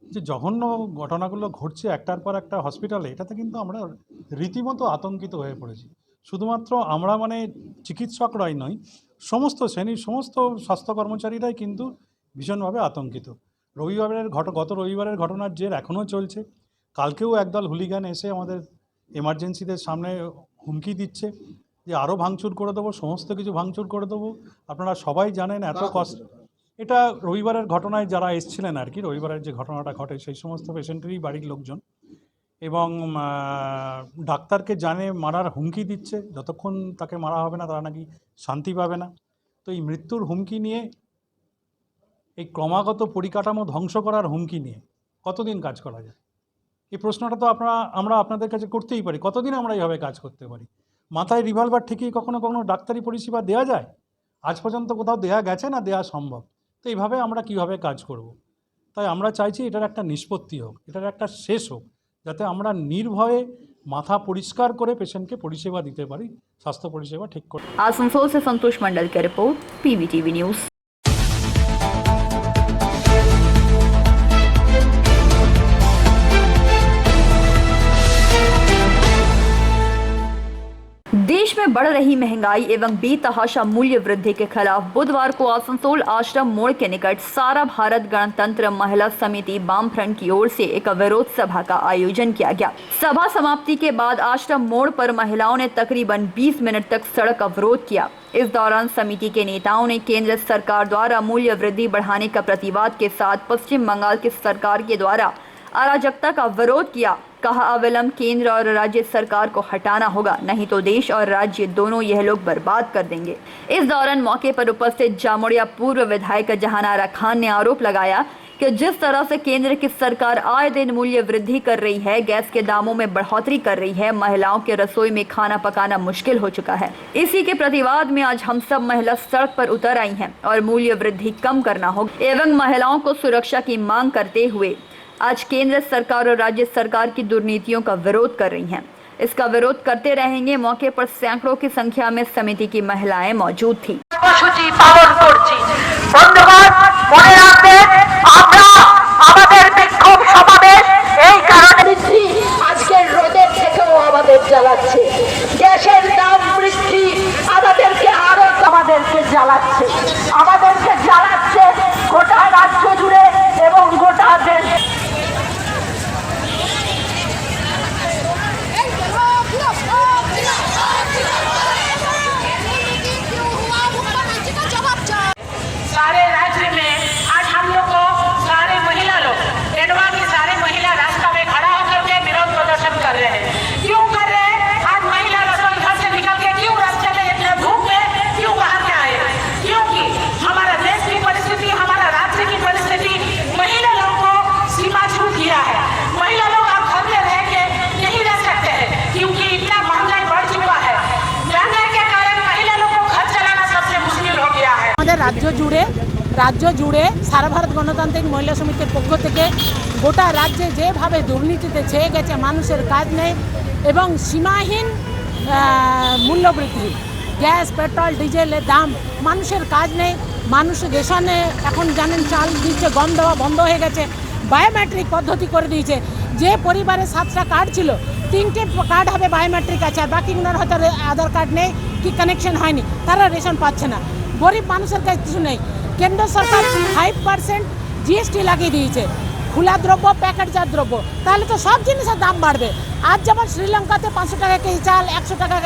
যে জঘন্য ঘটনাগুলো ঘটছে একটার পর একটা হসপিটালে, এটাতে কিন্তু আমরা রীতিমতো আতঙ্কিত হয়ে পড়েছি। শুধুমাত্র আমরা মানে চিকিৎসকরাই নয়, সমস্ত শ্রেণীর সমস্ত স্বাস্থ্য কর্মচারীরাই কিন্তু ভীষণভাবে আতঙ্কিত। গত রবিবারের ঘটনার জের এখনও চলছে। কালকেও একদল হুলিগান এসে আমাদের এমার্জেন্সিদের সামনে হুমকি দিচ্ছে যে আরও ভাঙচুর করে দেবো, সমস্ত কিছু ভাঙচুর করে দেবো। আপনারা সবাই জানেন এত কষ্ট। এটা রবিবারের ঘটনায় যারা এসছিলেন আর কি, রবিবারের যে ঘটনাটা ঘটে সেই সমস্ত পেশেন্টেরই বাড়ির লোকজন, এবং ডাক্তারকে জানে মারার হুমকি দিচ্ছে। যতক্ষণ তাকে মারা হবে না তারা নাকি শান্তি পাবে না। তো এই মৃত্যুর হুমকি নিয়ে, এই ক্রমাগত পরিকাঠামো ধ্বংস করার হুমকি নিয়ে কতদিন কাজ করা যায়? এই প্রশ্নটা তো আমরা আপনাদের কাছে করতেই পারি। কতদিন আমরা এইভাবে কাজ করতে পারি? মাথায় রিভলভার ঠিকই কখনো কখনো ডাক্তারি পরিষেবা দেওয়া যায়? আজ পর্যন্ত কোথাও দেওয়া গেছে না দেওয়া সম্ভব? তো এইভাবে আমরা কীভাবে কাজ করব? তাই আমরা চাইছি এটার একটা নিষ্পত্তি হোক, এটার একটা শেষ হোক, যাতে আমরা নির্ভয়ে মাথা পরিষ্কার করে পেশেন্টকে পরিষেবা দিতে পারি, স্বাস্থ্য পরিষেবা ঠিক করে। आसनसोल से संतोष मंडल की रिपोर्ट, PVTV न्यूज। देश में बढ़ रही महंगाई एवं बेतहाशा मूल्य वृद्धि के खिलाफ बुधवार को आसनसोल आश्रम मोड़ के निकट सारा भारत गणतंत्र महिला समिति वामफ्रंट की ओर से एक विरोध सभा का आयोजन किया गया। सभा समाप्ति के बाद आश्रम मोड़ पर महिलाओं ने तकरीबन 20 मिनट तक सड़क अवरोध किया। इस दौरान समिति के नेताओं ने केंद्र सरकार द्वारा मूल्य वृद्धि बढ़ाने का प्रतिवाद के साथ पश्चिम बंगाल की सरकार के द्वारा अराजकता का विरोध किया। कहा अविलंब केंद्र और राज्य सरकार को हटाना होगा, नहीं तो देश और राज्य दोनों यह लोग बर्बाद कर देंगे। इस दौरान मौके पर उपस्थित जामुड़िया पूर्व विधायक जहानारा खान ने आरोप लगाया कि जिस तरह से केंद्र की सरकार आए दिन मूल्य वृद्धि कर रही है, गैस के दामों में बढ़ोतरी कर रही है, महिलाओं के रसोई में खाना पकाना मुश्किल हो चुका है। इसी के प्रतिवाद में आज हम सब महिला सड़क पर उतर आई हैं और मूल्य वृद्धि कम करना होगा एवं महिलाओं को सुरक्षा की मांग करते हुए आज केंद्र सरकार और राज्य सरकार की दुर्नीतियों का विरोध कर रही हैं। इसका विरोध करते रहेंगे। मौके पर सैकड़ों की संख्या में समिति की महिलाएं मौजूद थी। আজকের রোদের থেকেও আমাদের জ্বালাচ্ছে, গ্যাসের দাম বৃদ্ধি আমাদেরকে আরো আমাদেরকে জ্বালাচ্ছে গোটা রাজ্য জুড়ে এবং গোটা দেশ। सारे राज्य में आज हम लोग को सारे महिला लोग नेटवा की सारे महिला रास्ता में खड़ा होकर के विरोध प्रदर्शन कर रहे हैं। क्यों कर रहे हैं? आज महिला लोग घर से निकल के क्यों रास्ते में इतने धूप में क्यों बाहर के आए? क्योंकि हमारा देश की परिस्थिति, हमारा राज्य की परिस्थिति महिला लोगों को सीमा छू किया है। महिला लोग आप घर में रह के नहीं रह सकते हैं क्योंकि इतना महंगाई बढ़ चुका है। महंगाई के कारण महिला लोग को घर चलाना सबसे मुश्किल हो गया है। রাজ্য জুড়ে সারা ভারত গণতান্ত্রিক মহিলা সমিতির পক্ষ থেকে গোটা রাজ্যে যেভাবে দুর্নীতিতে ছেয়ে গেছে, মানুষের কাজ নেই এবং সীমাহীন মূল্যবৃদ্ধি, গ্যাস পেট্রোল ডিজেলের দাম, মানুষের কাজ নেই। মানুষ রেশনে এখন জানেন চাল দিচ্ছে, গম দেওয়া বন্ধ হয়ে গেছে, বায়োমেট্রিক পদ্ধতি করে দিয়েছে। যে পরিবারে 7টা কার্ড ছিল 3টে কার্ড হবে বায়োমেট্রিক আছে, আর বাকিগুলোর হয়তো আধার কার্ড নেই কি কানেকশন হয়নি, তারা রেশন পাচ্ছে না। গরিব মানুষের কাছে কিছু নেই। কেন্দ্র সরকার 5% জিএসটি লাগিয়ে দিয়েছে খোলা দ্রব্য, প্যাকেটজাত দ্রব্য, তাহলে তো সব জিনিসের দাম বাড়বে। আজ যেমন শ্রীলঙ্কাতে 500 টাকা কেজি চাল, 100 টাকা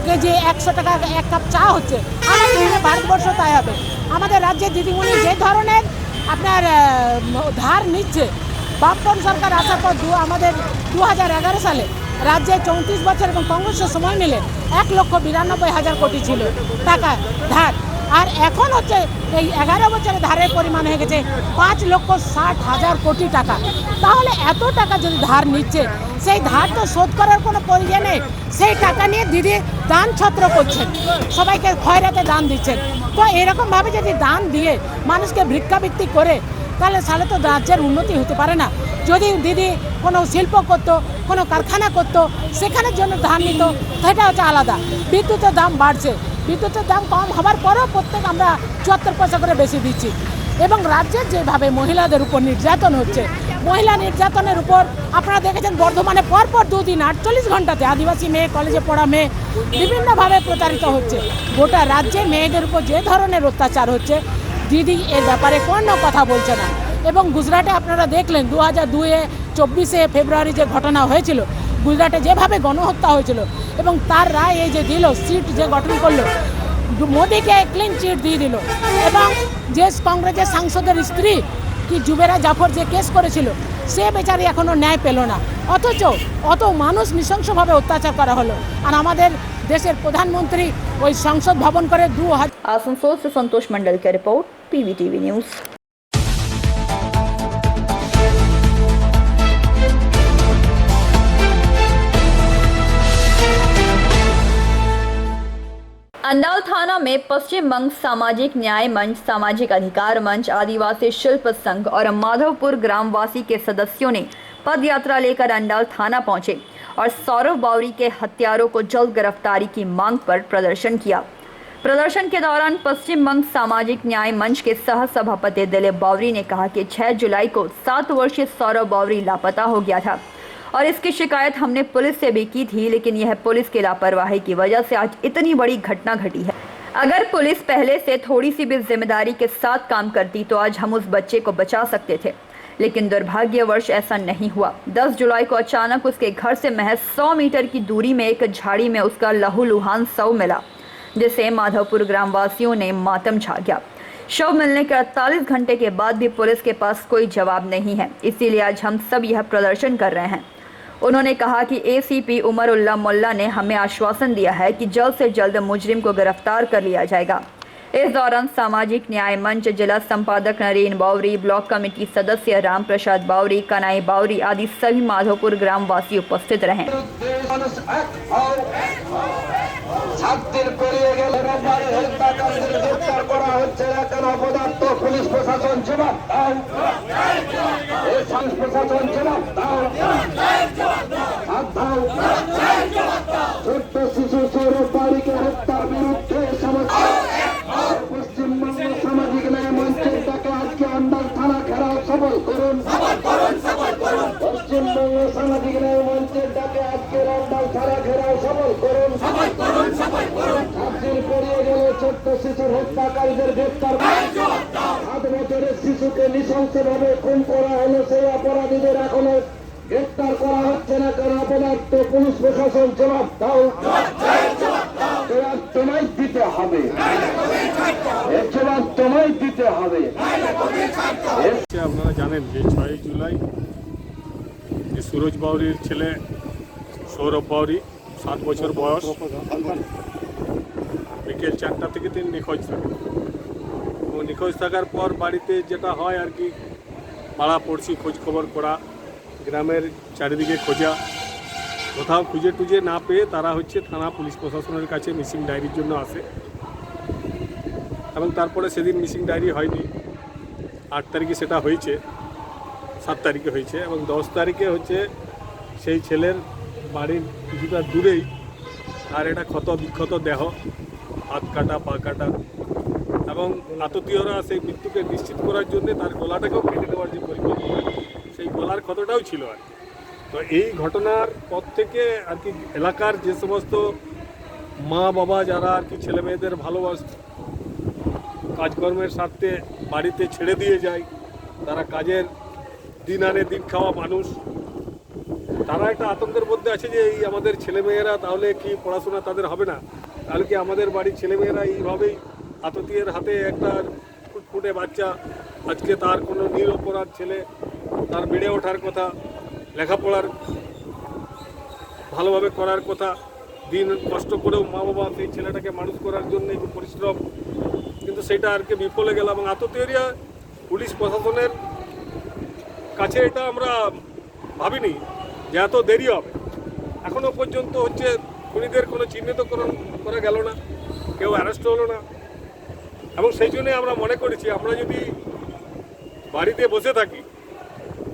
কেজি, 100 টাকা এক কাপ চা হচ্ছে, আমাদের ভারতবর্ষ তাই হবে। আমাদের রাজ্যে দিদিমণি যে ধরনের আপনার ধার নিচ্ছে, বামপন সরকার আসার পর আমাদের 2011 সালে রাজ্যে 34 বছর এবং কংগ্রেসের সময় মিলে 1,92,000 কোটি ছিল টাকা ধার, আর এখন হচ্ছে এই 11 বছরে ধারের পরিমাণ হয়ে গেছে 5,60,000 কোটি টাকা। তাহলে এত টাকা যদি ধার নিচ্ছে, সেই ধার তো শোধ করার কোনো প্রয়োজন নেই। সেই টাকা নিয়ে দিদি দান ছত্র করছেন, সবাইকে খয়রাতে দান দিচ্ছেন। তো এরকমভাবে যদি দান দিয়ে মানুষকে ভিক্ষাবৃত্তি করে, তাহলে তো রাজ্যের উন্নতি হতে পারে না। যদি দিদি কোনো শিল্প করতো, কোনো কারখানা করতো, সেখানের জন্য ধান নিত, সেটা হচ্ছে আলাদা। বিদ্যুতের দাম বাড়ছে, বিদ্যুতের দাম কম হওয়ার পরেও প্রত্যেক আমরা 74 পয়সা করে বেশি দিচ্ছি। এবং রাজ্যের যেভাবে মহিলাদের উপর নির্যাতন হচ্ছে, মহিলা নির্যাতনের উপর আপনারা দেখেছেন বর্ধমানে পরপর 2 দিন 48 ঘন্টাতে আদিবাসী মেয়ে, কলেজে পড়া মেয়ে বিভিন্নভাবে প্রতারিত হচ্ছে। গোটা রাজ্যে মেয়েদের উপর যে ধরনের অত্যাচার হচ্ছে, দিদি এর ব্যাপারে কোনো কথা বলছে না। এবং গুজরাটে আপনারা দেখলেন 2002-এ 24শে ফেব্রুয়ারি যে ঘটনা হয়েছিল, গুজরাটে যেভাবে গণহত্যা হয়েছিল এবং তার রায় এই যে দিল, সিট যে গঠন করলো, মোদিকে ক্লিন চিট দিয়ে দিল। এবং যে কংগ্রেসের সাংসদের স্ত্রী কি জুবেরা জাফর যে কেস করেছিল, সে বেচারি এখনও ন্যায় পেল না, অথচ অত মানুষ নৃশংসভাবে অত্যাচার করা হলো। আর আমাদের দেশের প্রধানমন্ত্রী ওই সংসদ ভবন করে 2000। आसनसोल से संतोष मंडल की रिपोर्ट, PVTV न्यूज़। अंडाल थाना में पश्चिम बंग सामाजिक न्याय मंच, सामाजिक अधिकार मंच, आदिवासी शिल्प संघ और माधवपुर ग्रामवासी के सदस्यों ने पद यात्रा लेकर अंडाल थाना पहुंचे और सौरव बावरी के हत्यारों को जल्द गिरफ्तारी की मांग पर प्रदर्शन किया। प्रदर्शन के दौरान पश्चिम बंग सामाजिक न्याय मंच के सह सभापति दिलीप बावरी ने कहा कि 6 जुलाई को 7 वर्षीय सौरव बावरी लापता हो गया था और इसकी शिकायत हमने पुलिस से भी की थी, लेकिन यह पुलिस की लापरवाही की वजह से आज इतनी बड़ी घटना घटी है। अगर पुलिस पहले से थोड़ी सी भी जिम्मेदारी के साथ काम करती तो आज हम उस बच्चे को बचा सकते थे, लेकिन दुर्भाग्यवश ऐसा नहीं हुआ। 10 जुलाई को अचानक उसके घर से महज 100 मीटर की दूरी में एक झाड़ी में उसका लहूलुहान शव मिला, जिसे माधवपुर ग्रामवासियों ने मातम छा गया। शव मिलने के 48 घंटे के बाद भी पुलिस के पास कोई जवाब नहीं है, इसीलिए आज हम सब यह प्रदर्शन कर रहे हैं। उन्होंने कहा कि एसीपी उमरुल्लाह मोल्ला ने हमें आश्वासन दिया है कि जल्द से जल्द मुजरिम को गिरफ्तार कर लिया जाएगा। इस दौरान सामाजिक न्याय मंच जिला संपादक नरेन बावरी, ब्लॉक कमेटी सदस्य राम प्रसाद बावरी, कनाई बावरी आदि सभी माधोपुर ग्रामवासी उपस्थित रहे। পুলিশ প্রশাসন জবাব দাও, প্রশাসন জবাব দাও, ছোট্ট শিশু সৌরভ বাড়িকে হত্যার বিরুদ্ধে পশ্চিমবঙ্গ সামাজিক ন্যায় মঞ্চের ডাকে আজকে অন্ডাল থানা ঘেরাও সফল করুন। পশ্চিমবঙ্গ সামাজিক ন্যায় মঞ্চের ডাকে আজকে অন্ডাল থানা ঘেরাও সফল করুন। 7 দিন পেরিয়ে গেল ছোট্ট শিশুর হত্যাকারীদের গ্রেফতার। 7 বছরের শিশুকে নৃশংসভাবে খুন করা হলো, সেই অপরাধীদের এখনো গ্রেফতার করা হচ্ছে না। কারণ অপরাধ পুলিশ প্রশাসন জবাব দাও, জবাব তোমায় দিতে হবে, এর জবাব তোমায় দিতে হবে। আপনারা জানেন যে 6 জুলাই যে সুরজ বাউরির ছেলে সৌরভ বাউরি 7 বছর বয়স বিকেল 4টা থেকে তিনি নিখোঁজ থাকে। এবং নিখোঁজ থাকার পর বাড়িতে যেটা হয় আর কি, পাড়া পড়ছি খোঁজ খবর করা, গ্রামের চারিদিকে খোঁজা, কোথাও খুঁজে টুজে না পেয়ে তারা থানা পুলিশ প্রশাসনের কাছে মিসিং ডায়েরির জন্য আসে। এবং তারপরে সেদিন মিসিং ডায়েরি হয়নি, 8 তারিখে সেটা হয়েছে, 7 তারিখে হয়েছে এবং 10 তারিখে সেই ছেলের বাড়ির কিছুটা দূরেই আর এটা ক্ষত বিক্ষত দেহ, হাত কাটা পা কাটা, এবং আততীয়রা সেই মৃত্যুকে নিশ্চিত করার জন্য তার গলাটাকেও কেটে দেওয়ার যে পরিকল্পনা, সেই গলার ক্ষতটাও ছিল আর কি। তো এই ঘটনার পর থেকে আর কি এলাকার যে সমস্ত মা বাবা যারা আর কি ছেলে মেয়েদের ভালোবাসত, কাজকর্মের স্বার্থে বাড়িতে ছেড়ে দিয়ে যায়, তারা কাজের দিন আনে দিন খাওয়া মানুষ, তারা একটা আতঙ্কের মধ্যে আছে যে এই আমাদের ছেলেমেয়েরা তাহলে কি পড়াশোনা তাদের হবে না, তাহলে কি আমাদের বাড়ির ছেলেমেয়েরা এইভাবেই আততীয়ের হাতে একটা ফুটফুটে বাচ্চা, আজকে তার কোনো নিরপরাধ ছেলে, তার বেড়ে ওঠার কথা, লেখাপড়ার ভালোভাবে করার কথা, দিন কষ্ট করেও মা বাবা সেই ছেলেটাকে মানুষ করার জন্য একটু পরিশ্রম, কিন্তু সেটা আর কি বিফলে গেল। এবং আততীয়রা পুলিশ প্রশাসনের কাছে এটা আমরা ভাবিনি যে এত দেরি হবে। এখনও পর্যন্ত খুনিদের কোনো চিহ্নিতকরণ করা গেল না, কেউ অ্যারেস্ট হলো না। এবং সেই জন্যে আমরা মনে করেছি আমরা যদি বাড়িতে বসে থাকি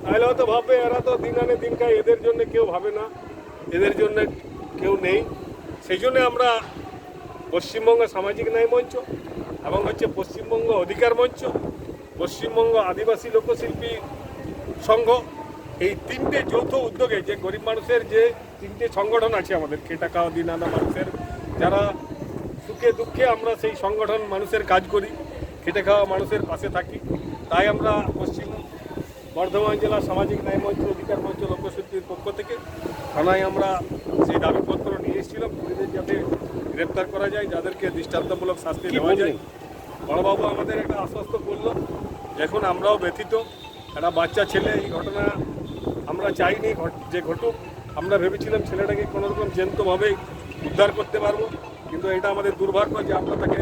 তাহলে হয়তো ভাববে এরা তো দিন আনে দিন খায়, এদের জন্য কেউ ভাবে না, এদের জন্য কেউ নেই। সেই জন্যে আমরা পশ্চিমবঙ্গ সামাজিক ন্যায় মঞ্চ এবং পশ্চিমবঙ্গ অধিকার মঞ্চ, পশ্চিমবঙ্গ আদিবাসী লোকশিল্পী সংঘ, এই 3টে যৌথ উদ্যোগে যে গরিব মানুষের যে 3টে সংগঠন আছে আমাদের, খেটা খাওয়া দিন আনা মানুষের, যারা সুখে দুঃখে আমরা সেই সংগঠন মানুষের কাজ করি, খেটে খাওয়া মানুষের পাশে থাকি। তাই আমরা পশ্চিম বর্ধমান জেলা সামাজিক ন্যায় মঞ্চ, অধিকার মঞ্চ, লোকশিল্পীর পক্ষ থেকে থানায় আমরা সেই দাবিপত্র নিয়ে এসেছিলাম, খুনিদের যাতে গ্রেপ্তার করা যায়, যাদেরকে দৃষ্টান্তমূলক শাস্তি দেওয়া যায়। বড়বাবু আমাদের একটা আশ্বস্ত করল, এখন আমরাও ব্যথিত, একটা বাচ্চা ছেলে, এই ঘটনা আমরা চাইনি যে ঘটুক। আমরা ভেবেছিলাম ছেলেটাকে কোনোরকম জ্যান্তভাবে উদ্ধার করতে পারবো, কিন্তু এটা আমাদের দুর্ভাগ্য যে আমরা তাকে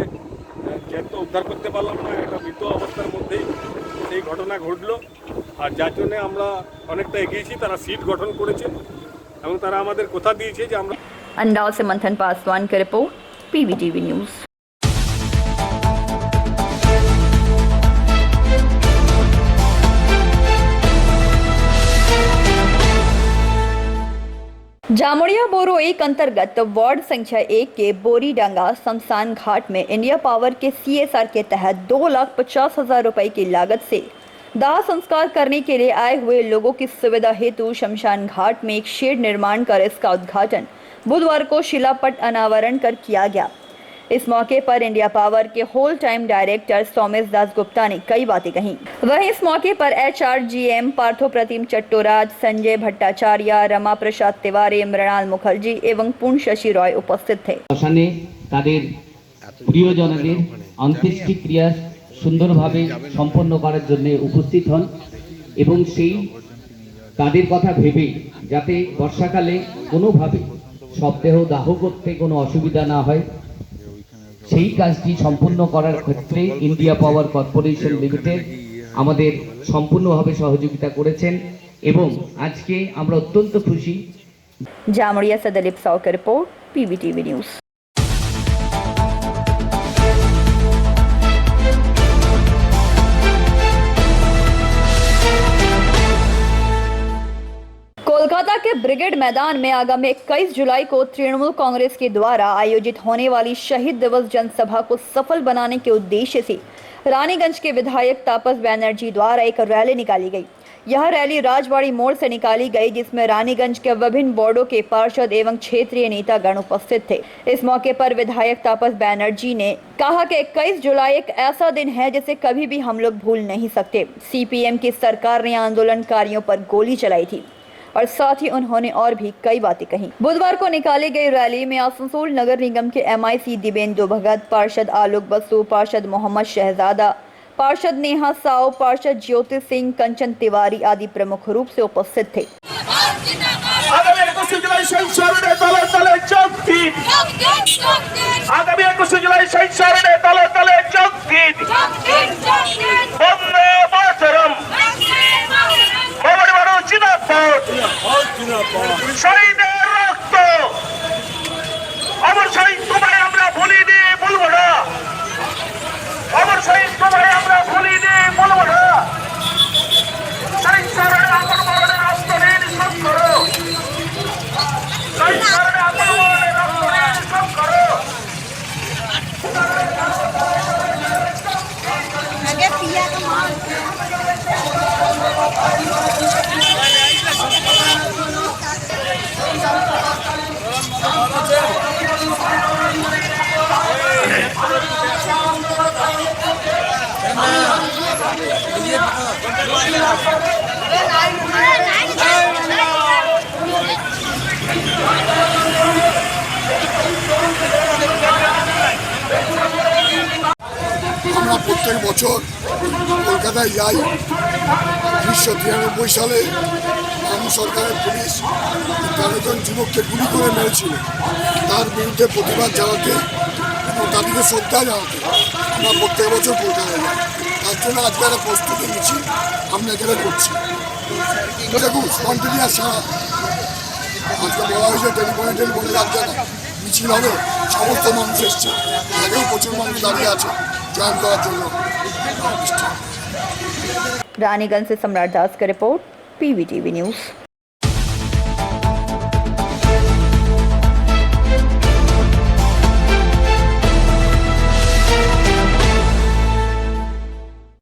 জ্যান্ত উদ্ধার করতে পারলাম না। একটা মৃত অবস্থার মধ্যেই এই ঘটনা ঘটলো, আর যার জন্যে আমরা অনেকটা এগিয়েছি। তারা সিট গঠন করেছে এবং তারা আমাদের কথা দিয়েছে যে আমরা। अंडाल से मंथन पासवान की रिपोर्ट, पीवीटीवी न्यूज़। जामुड़िया बोरो 1 अंतर्गत वार्ड संख्या 1 के बोरीडांगा शमशान घाट में इंडिया पावर के CSR के तहत 2,50,000 रुपए की लागत से दाह संस्कार करने के लिए आए हुए लोगों की सुविधा हेतु शमशान घाट में एक शेड निर्माण कर इसका उद्घाटन बुधवार को शिलापट अनावरण कर किया गया। इस मौके पर इंडिया पावर के whole time director Somesh Das Gupta ने कई बातें कहीं। वहीं इस मौके पर HRGM पार्थो प्रतिम चट्टोराज, संजय भट्टाचार्य, रमा प्रसाद तिवारी, मृणाल मुखर्जी एवं पूर्ण शशि रॉय उपस्थित थे। তাদের প্রিয়জনদের অন্ত্যেষ্টিক্রিয়া সুন্দরভাবে সম্পন্ন করার জন্য উপস্থিত হন এবং সেই তাদের কথা ভেবে যাতে বর্ষাকালে কোনোভাবে শবদেহ দাহ করতে কোনো অসুবিধা না হয়, সেই কাজটি সম্পূর্ণ করার ক্ষেত্রে ইন্ডিয়া পাওয়ার কর্পোরেশন লিমিটেড আমাদের সম্পূর্ণভাবে সহযোগিতা করেছেন এবং আজকে আমরা অত্যন্ত খুশি। जामड़िया से दिलीप साव की रिपोर्ट, PBTV न्यूज़। कोलकाता के ब्रिगेड मैदान में आगामी 21 जुलाई को तृणमूल कांग्रेस के द्वारा आयोजित होने वाली शहीद दिवस जनसभा को सफल बनाने के उद्देश्य से रानीगंज के विधायक तापस बैनर्जी द्वारा एक रैली निकाली गई। यह रैली राजवाड़ी मोड़ से निकाली गई, जिसमें रानीगंज के विभिन्न वार्डों के पार्षद एवं क्षेत्रीय नेतागण उपस्थित थे। इस मौके पर विधायक तापस बैनर्जी ने कहा कि 21 जुलाई एक ऐसा दिन है जिसे कभी भी हम लोग भूल नहीं सकते। सीपीएम की सरकार ने आंदोलनकारियों पर गोली चलाई थी और साथ ही उन्होंने और भी कई बातें कही। बुधवार को निकाली गई रैली में आसनसोल नगर निगम के MIC दिवेंदु भगत, पार्षद आलोक बसु, पार्षद मोहम्मद शहजादा, पार्षद नेहा साव, पार्षद ज्योति सिंह, कंचन तिवारी आदि प्रमुख रूप से उपस्थित थे। आगामी 21 जुलाई शहीद स्मरणे तले तले चौक दिन, आगामी 21 जुलाई शहीद स्मरणे तले तले चौक दिन, वंदे मातरम, मोहम्मद जिंदाबाद, शहीদের রক্ত, অমর শহীদ তোমায় আমরা ভুলিনি ভুলব না, অমর শহীদ তোমায় আমরা ভুলিনি ভুলব না, শহীদ স্মরণে আপন মরণের রক্ত নিয়ে নিঃশব্দ করো, শহীদ স্মরণে আপন মরণের রক্ত নিয়ে নিঃশব্দ করো। আমরা প্রত্যেক বছর কলকাতায় যাই। 1993 সালে বাম সরকারের পুলিশ 13 জন যুবককে গুলি করে মেরেছিল। তার বিরুদ্ধে প্রতিবাদ জানাতে এবং তাদেরকে শ্রদ্ধা জানাতে আমরা প্রত্যেক বছর কলকাতায় যাই। তার জন্য আজকে একটা প্রস্তুতি নিচ্ছি, আমরা এখানে করছি। দেখুন স্পন্টেনিয়াস সারা আজকে বলা হয়েছে টেলিফোনে রাখছে না, মিছিল হবে, সমস্ত মানুষ এসছে, আগেও প্রচুর মানুষ দাঁড়িয়ে আছে জয়েন করার জন্য। रानीगंज से सम्राट दास की रिपोर्ट, PBTV न्यूज़।